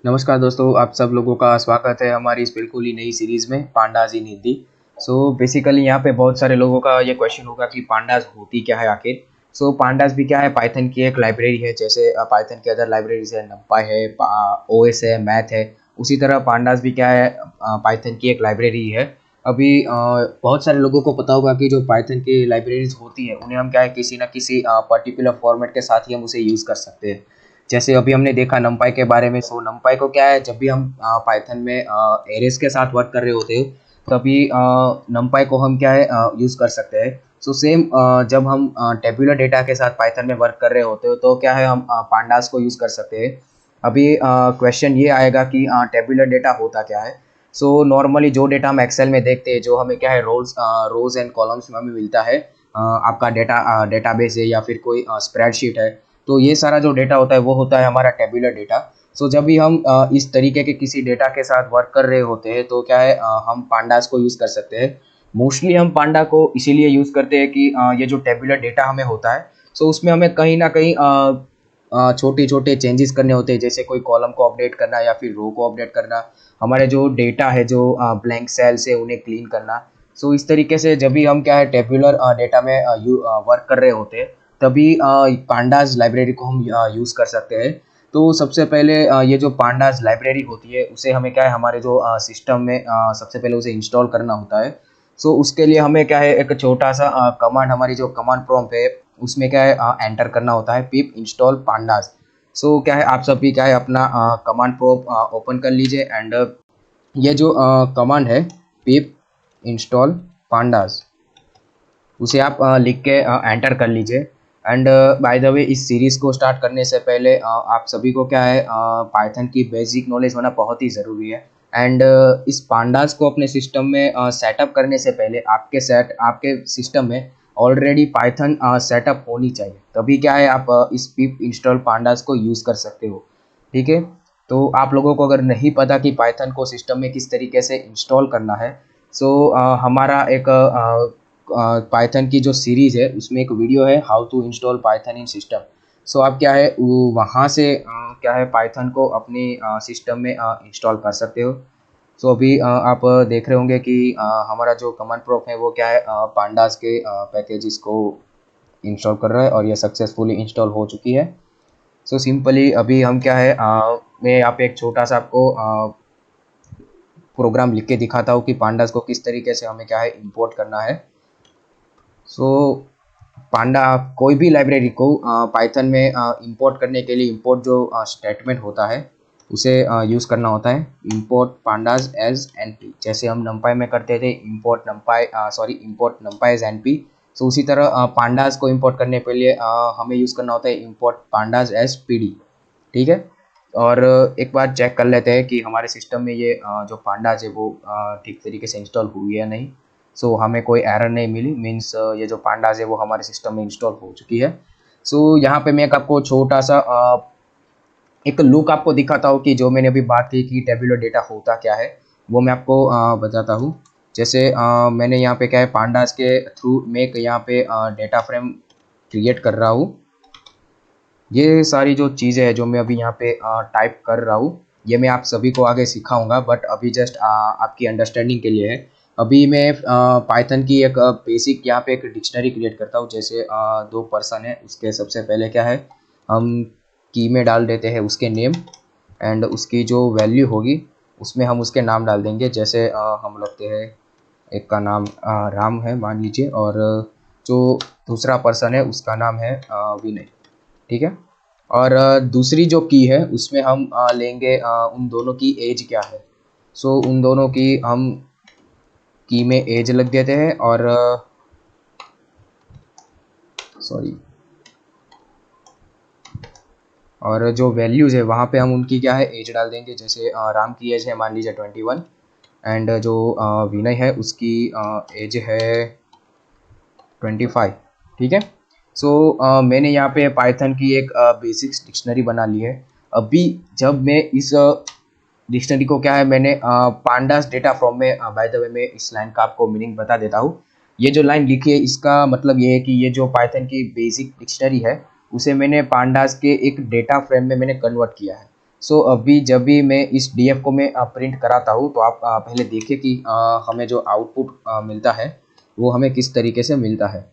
नमस्कार दोस्तों, आप सब लोगों का स्वागत है हमारी इस बिल्कुल ही नई सीरीज़ में पांडाज़ इन हिंदी। बेसिकली यहाँ पे बहुत सारे लोगों का ये क्वेश्चन होगा कि पांडाज़ होती क्या है आखिर। पांडाज़ भी क्या है, पाइथन की एक लाइब्रेरी है। जैसे पाइथन की अदर लाइब्रेरीज है, नंपाई है, ओएस है, मैथ है। उसी तरह पांडाज़ भी क्या है, पाइथन की एक लाइब्रेरी है। बहुत सारे लोगों को पता होगा कि जो पाइथन की लाइब्रेरीज होती है उन्हें हम क्या है, किसी ना किसी पर्टिकुलर फॉर्मेट के साथ ही हम उसे यूज़ कर सकते हैं। जैसे अभी हमने देखा नंपाई के बारे में। नंपाई को क्या है, जब भी हम पाइथन में एरेस के साथ वर्क कर रहे होते हो तभी नंपाई को हम क्या है यूज़ कर सकते हैं। सेम जब हम टेबुलर डेटा के साथ पाइथन में वर्क कर रहे होते हो तो क्या है, हम पांडास को यूज़ कर सकते हैं। अभी क्वेश्चन ये आएगा कि टेबुलर डेटा होता क्या है। नॉर्मली जो डेटा हम एक्सेल में देखते हैं, जो हमें क्या है रोज एंड कॉलम्स में हमें मिलता है, आपका डेटाबेस है या फिर कोई स्प्रेडशीट है। तो ये सारा जो डेटा होता है वो होता है हमारा टेबुलर डेटा। जब भी हम इस तरीके के किसी डेटा के साथ वर्क कर रहे होते हैं तो क्या है, हम पांडास को यूज़ कर सकते हैं। मोस्टली हम पांडा को इसीलिए यूज़ करते हैं कि ये जो टेबुलर डेटा हमें होता है, उसमें हमें कहीं ना कहीं छोटे छोटे चेंजेस करने होते हैं। जैसे कोई कॉलम को अपडेट करना या फिर रो को अपडेट करना, हमारे जो डेटा है, जो ब्लैंक सेल्स है उन्हें क्लीन करना। इस तरीके से जब भी हम क्या है टेबुलर डेटा में वर्क कर रहे होते हैं तभी पांडास लाइब्रेरी को हम यूज़ कर सकते हैं। सबसे पहले ये जो पांडास लाइब्रेरी होती है उसे हमें क्या है, हमारे जो सिस्टम में सबसे पहले उसे इंस्टॉल करना होता है। उसके लिए हमें क्या है, एक छोटा सा कमांड, हमारी जो कमांड प्रॉम्प्ट है उसमें क्या है एंटर करना होता है, पिप इंस्टॉल पांडास। क्या है, आप सब भी क्या है अपना कमांड प्रॉम्प्ट ओपन कर लीजिए एंड ये जो कमांड है पिप इंस्टॉल पांडास, उसे आप लिख के एंटर कर लीजिए। एंड बाय द वे, इस सीरीज़ को स्टार्ट करने से पहले आप सभी को क्या है, पाइथन की बेसिक नॉलेज होना बहुत ही ज़रूरी है। एंड इस पांडास को अपने सिस्टम में सेटअप करने से पहले आपके सिस्टम में ऑलरेडी पाइथन सेटअप होनी चाहिए, तभी क्या है आप इस पिप इंस्टॉल पांडास को यूज़ कर सकते हो। ठीक है। तो आप लोगों को अगर नहीं पता कि पाइथन को सिस्टम में किस तरीके से इंस्टॉल करना है, हमारा एक पाइथन की जो सीरीज़ है उसमें एक वीडियो है, how to install Python in system. आप क्या है वहाँ से क्या है पाइथन को अपनी सिस्टम में इंस्टॉल कर सकते हो। अभी आप देख रहे होंगे कि हमारा जो कमांड प्रॉम्प्ट है वो क्या है, पांडास के पैकेजेस को इंस्टॉल कर रहा है और ये सक्सेसफुली इंस्टॉल हो चुकी है। सिंपली अभी हम क्या है, मैं यहाँ पे एक छोटा सा आपको प्रोग्राम लिख के दिखाता हूँ कि पांडास को किस तरीके से हमें क्या है इंपोर्ट करना है। सो पांडा, कोई भी लाइब्रेरी को पाइथन में इंपोर्ट करने के लिए इंपोर्ट जो स्टेटमेंट होता है उसे यूज़ करना होता है, इंपोर्ट पांडास एज एनपी। जैसे हम नंपाई में करते थे इंपोर्ट नंपाई एज एनपी। उसी तरह पांडास को इंपोर्ट करने के लिए हमें यूज़ करना होता है इंपोर्ट पांडास एज पीडी। ठीक है। और एक बार चेक कर लेते हैं कि हमारे सिस्टम में ये जो पांडास है वो ठीक तरीके से इंस्टॉल हुई है या नहीं। हमें कोई एरर नहीं मिली, मीन्स ये जो पांडास है वो हमारे सिस्टम में इंस्टॉल हो चुकी है। यहाँ पे मैं एक आपको छोटा सा एक लुक आपको दिखाता हूँ कि जो मैंने अभी बात की कि टेबुलर डेटा होता क्या है, वो मैं आपको बताता हूँ। जैसे मैंने यहाँ पे क्या है, पांडास के थ्रू मैं एक यहाँ पे डेटा फ्रेम क्रिएट कर रहा हूँ। ये सारी जो चीज़ें हैं जो मैं अभी यहाँ पे टाइप कर रहा हूँ, ये मैं आप सभी को आगे सिखाऊंगा, बट अभी जस्ट आपकी अंडरस्टैंडिंग के लिए है। अभी मैं पाइथन की एक बेसिक यहाँ पे एक डिक्शनरी क्रिएट करता हूँ। जैसे दो पर्सन है, उसके सबसे पहले क्या है, हम की में डाल देते हैं उसके नेम, एंड उसकी जो वैल्यू होगी उसमें हम उसके नाम डाल देंगे। जैसे हम लगते हैं, एक का नाम राम है मान लीजिए, और जो दूसरा पर्सन है उसका नाम है विनय। ठीक है। और दूसरी जो की है उसमें हम लेंगे उन दोनों की एज क्या है। उन दोनों की हम की में एज लग देते हैं, और सॉरी और जो वैल्यूज़ है वहाँ पे हम उनकी क्या है एज डाल देंगे। जैसे राम की एज है मान लीजिए 21, एंड जो विनय है उसकी एज है 25। ठीक है। मैंने यहाँ पे पाइथन की एक बेसिक्स डिक्शनरी बना ली है। अभी जब मैं इस डिक्शनरी को क्या है, मैंने पांडास डेटा फ्रॉम में, बाय द वे मैं इस लाइन का आपको मीनिंग बता देता हूँ। ये जो लाइन लिखी है इसका मतलब ये है कि ये जो पाइथन की बेसिक डिक्शनरी है उसे मैंने पांडास के एक डेटा फ्रेम में मैंने कन्वर्ट किया है। सो अभी जब भी मैं इस डीएफ को मैं प्रिंट कराता हूँ तो आप पहले देखिए कि हमें जो आउटपुट मिलता है वो हमें किस तरीके से मिलता है।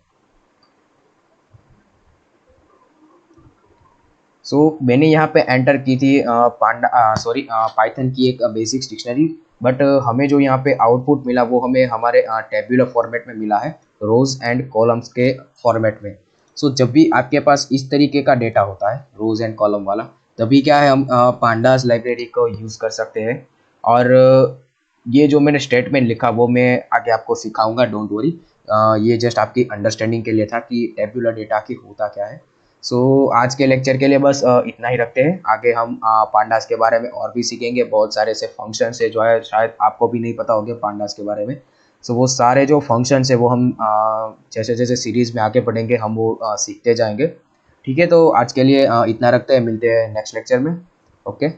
मैंने यहाँ पे एंटर की थी पाइथन की एक बेसिक्स डिक्शनरी, बट हमें जो यहाँ पे आउटपुट मिला वो हमें हमारे टेबुलर फॉर्मेट में मिला है, रोज एंड कॉलम्स के फॉर्मेट में। जब भी आपके पास इस तरीके का डेटा होता है रोज एंड कॉलम वाला, तभी क्या है हम पांडास लाइब्रेरी को यूज़ कर सकते हैं। और ये जो मैंने स्टेटमेंट लिखा वो मैं आगे आपको सिखाऊंगा, डोंट वरी। ये जस्ट आपकी अंडरस्टैंडिंग के लिए था कि टेबुलर डेटा की होता क्या है। आज के लेक्चर के लिए बस इतना ही रखते हैं। आगे हम पांडास के बारे में और भी सीखेंगे, बहुत सारे ऐसे फंक्शन है जो है शायद आपको भी नहीं पता होंगे पांडास के बारे में। वो सारे जो फंक्शन है वो हम जैसे जैसे सीरीज़ में आगे बढ़ेंगे हम वो सीखते जाएंगे। ठीक है, तो आज के लिए इतना रखते हैं, मिलते हैं नेक्स्ट लेक्चर में। ओके।